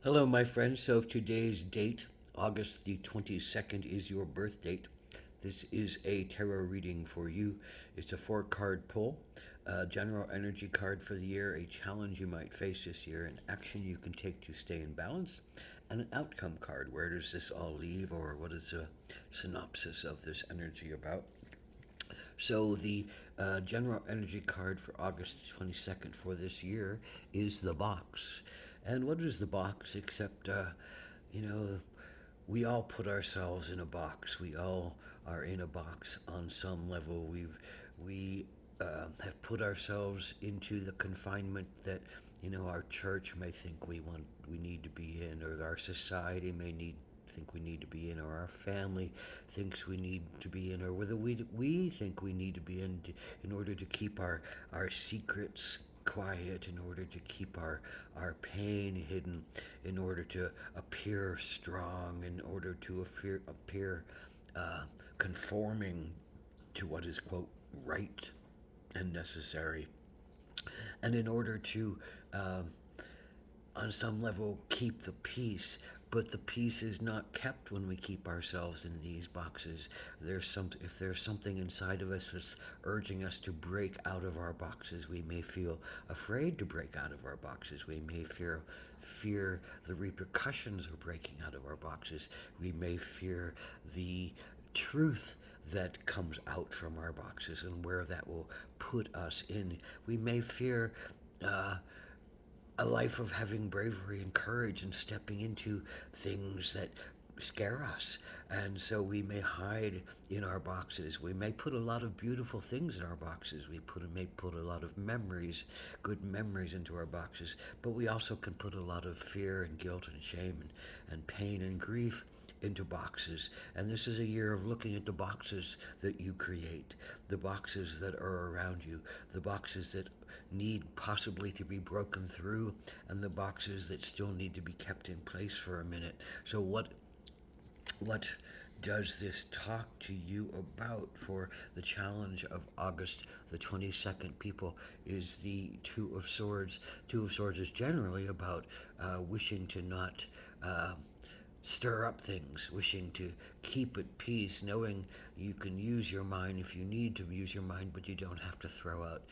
Hello, my friends. So, if today's date, August the 22nd, is your birth date, this is a tarot reading for you. It's a four-card pull, a general energy card for the year, a challenge you might face this year, an action you can take to stay in balance, and an outcome card. Where does this all leave, or what is the synopsis of this energy about? So the general energy card for August 22nd for this year is the box. And what is the box except, you know, we all put ourselves in a box. We all are in a box on some level. We have put ourselves into the confinement that our church may think we need to be in, or our society may need think we need to be in, or our family thinks we need to be in, or whether we think we need to be in order to keep our secrets quiet, in order to keep our pain hidden, in order to appear strong, in order to appear uh, conforming to what is, quote, right and necessary, and in order to on some level keep the peace. But the peace is not kept when we keep ourselves in these boxes. If there's something inside of us that's urging us to break out of our boxes, we may feel afraid to break out of our boxes. We may fear the repercussions of breaking out of our boxes. We may fear the truth that comes out from our boxes and where that will put us in. We may fear uh, a life of having bravery and courage and stepping into things that scare us. And so we may hide in our boxes. We may put a lot of beautiful things in our boxes. May put a lot of memories, good memories into our boxes. But we also can put a lot of fear and guilt and shame and pain and grief into boxes. And this is a year of looking at the boxes that you create, the boxes that are around you, the boxes that need possibly to be broken through, and the boxes that still need to be kept in place for a minute. So what does this talk to you about for the challenge of August the 22nd, people? Is the Two of Swords. Two of Swords is generally about wishing to not uh, stir up things, wishing to keep at peace, knowing you can use your mind if you need to use your mind, but you don't have to throw out,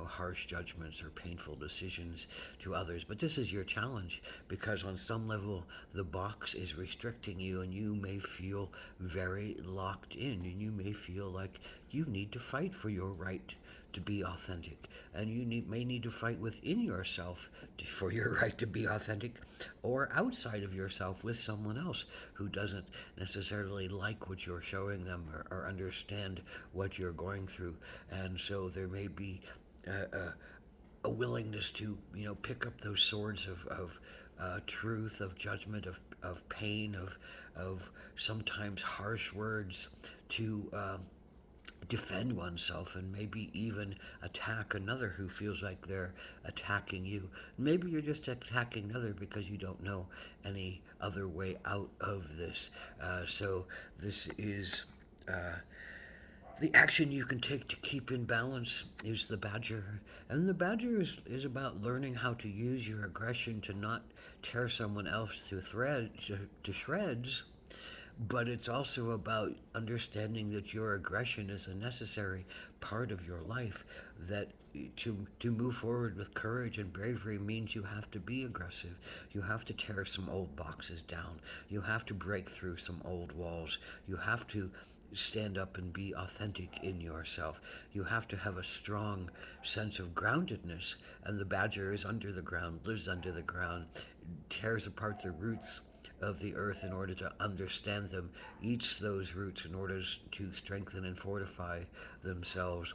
harsh judgments or painful decisions to others. But this is your challenge because on some level, the box is restricting you, and you may feel very locked in, and you may feel like you need to fight for your right to be authentic, and may need to fight within yourself for your right to be authentic, or outside of yourself with someone else who doesn't necessarily like what you're showing them, or understand what you're going through. And so there may be a willingness to pick up those swords of truth, of judgment, of pain, of sometimes harsh words to defend oneself, and maybe even attack another who feels like they're attacking you. Maybe you're just attacking another because you don't know any other way out of this. So this is the action you can take to keep in balance is the badger. And the badger is about learning how to use your aggression to not tear someone else to shreds, but it's also about understanding that your aggression is a necessary part of your life, that to move forward with courage and bravery means you have to be aggressive. You have to tear some old boxes down. You have to break through some old walls. You have to stand up and be authentic in yourself. You have to have a strong sense of groundedness. And the badger is under the ground, lives under the ground, tears apart the roots of the earth in order to understand them, eats those roots in order to strengthen and fortify themselves.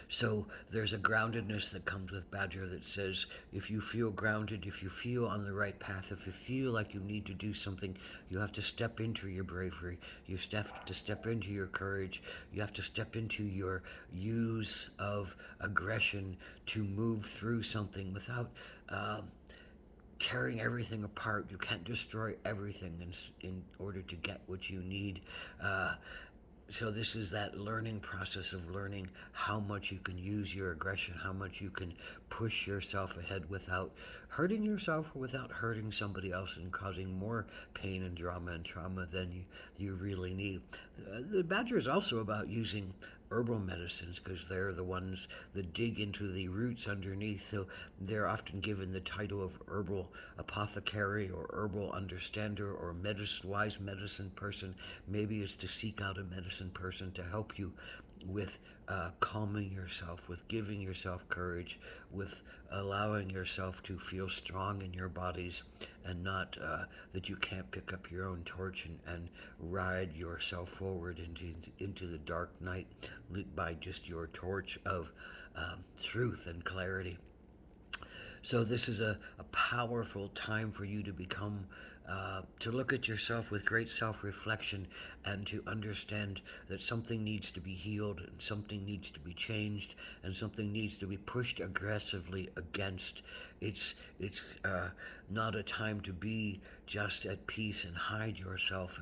So there's a groundedness that comes with Badger that says if you feel grounded, if you feel on the right path, if you feel like you need to do something, you have to step into your bravery. You have to step into your courage. You have to step into your use of aggression to move through something without tearing everything apart. You can't destroy everything in order to get what you need. Uh, So this is that learning process of learning how much you can use your aggression, how much you can push yourself ahead without hurting yourself or without hurting somebody else and causing more pain and drama and trauma than you really need. The Badger is also about using herbal medicines because they're the ones that dig into the roots underneath. So they're often given the title of herbal apothecary or herbal understander or wise medicine person. Maybe it's to seek out a medicine person to help you with calming yourself, with giving yourself courage, with allowing yourself to feel strong in your bodies and not that you can't pick up your own torch and ride yourself forward into the dark night lit by just your torch of truth and clarity. So this is a powerful time for you to become, to look at yourself with great self-reflection and to understand that something needs to be healed and something needs to be changed and something needs to be pushed aggressively against. It's not a time to be just at peace and hide yourself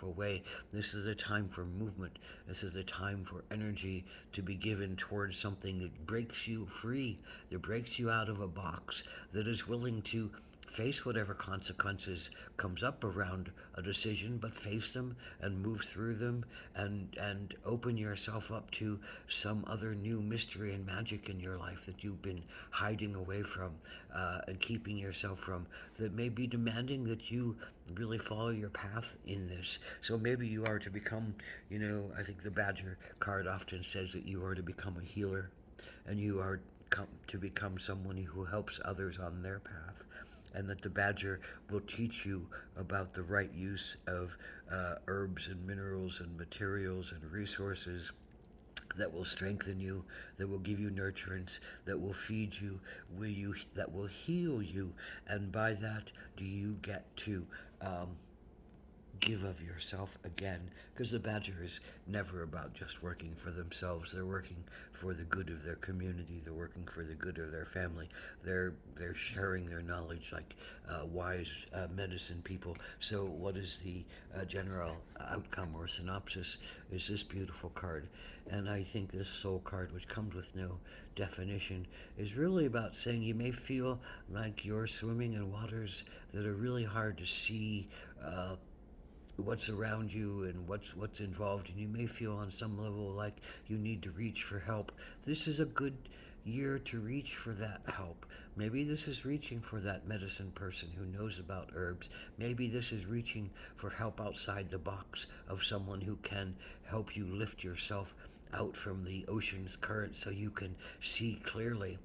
away. This is a time for movement. This is a time for energy to be given towards something that breaks you free, that breaks you out of a box, that is willing to face whatever consequences comes up around a decision, but face them and move through them and open yourself up to some other new mystery and magic in your life that you've been hiding away from and keeping yourself from, that may be demanding that you really follow your path in this. So maybe you are to become, I think the Badger card often says that you are to become a healer and you are to become someone who helps others on their path, and that the Badger will teach you about the right use of herbs and minerals and materials and resources that will strengthen you, that will give you nurturance, that will feed you, that will heal you, and by that do you get to give of yourself again, because the Badger is never about just working for themselves. They're working for the good of their community. They're working for the good of their family. They're sharing their knowledge like wise medicine people. So what is the general outcome or synopsis is this beautiful card. And I think this soul card, which comes with no definition, is really about saying you may feel like you're swimming in waters that are really hard to see what's around you and what's involved, and you may feel on some level like you need to reach for help. This is a good year to reach for that help. Maybe this is reaching for that medicine person who knows about herbs. Maybe this is reaching for help outside the box of someone who can help you lift yourself out from the ocean's current so you can see clearly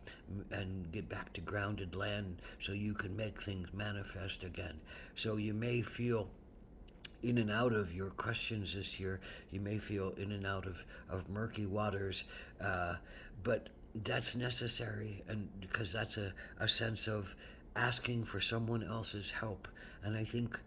and get back to grounded land so you can make things manifest again. So you may feel in and out of your questions this year. You may feel in and out of murky waters, but that's necessary, and because that's a sense of asking for someone else's help. And I think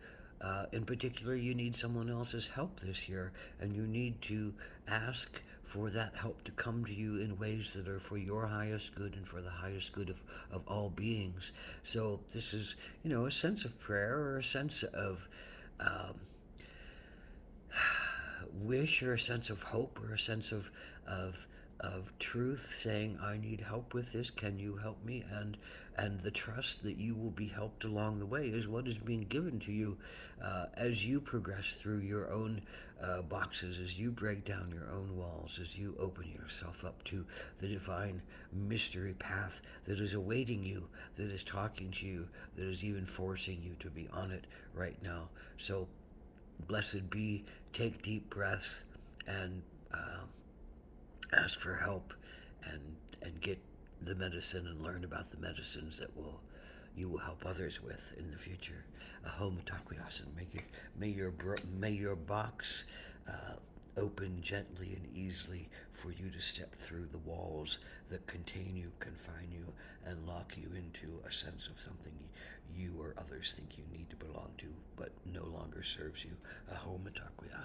in particular, you need someone else's help this year, and you need to ask for that help to come to you in ways that are for your highest good and for the highest good of all beings. So this is, a sense of prayer or a sense of um, wish or a sense of hope or a sense of of truth, saying I need help with this, can you help me? And the trust that you will be helped along the way is what is being given to you as you progress through your own boxes, as you break down your own walls, as you open yourself up to the divine mystery path that is awaiting you, that is talking to you, that is even forcing you to be on it right now. So blessed be, take deep breaths, and ask for help, and get the medicine and learn about the medicines that you will help others with in the future. Ahom Takuyasan. May your box open gently and easily for you to step through the walls that contain you, confine you, and lock you into a sense of something you or others think you need to belong to, but no longer serves you. Ahom Takuyasan.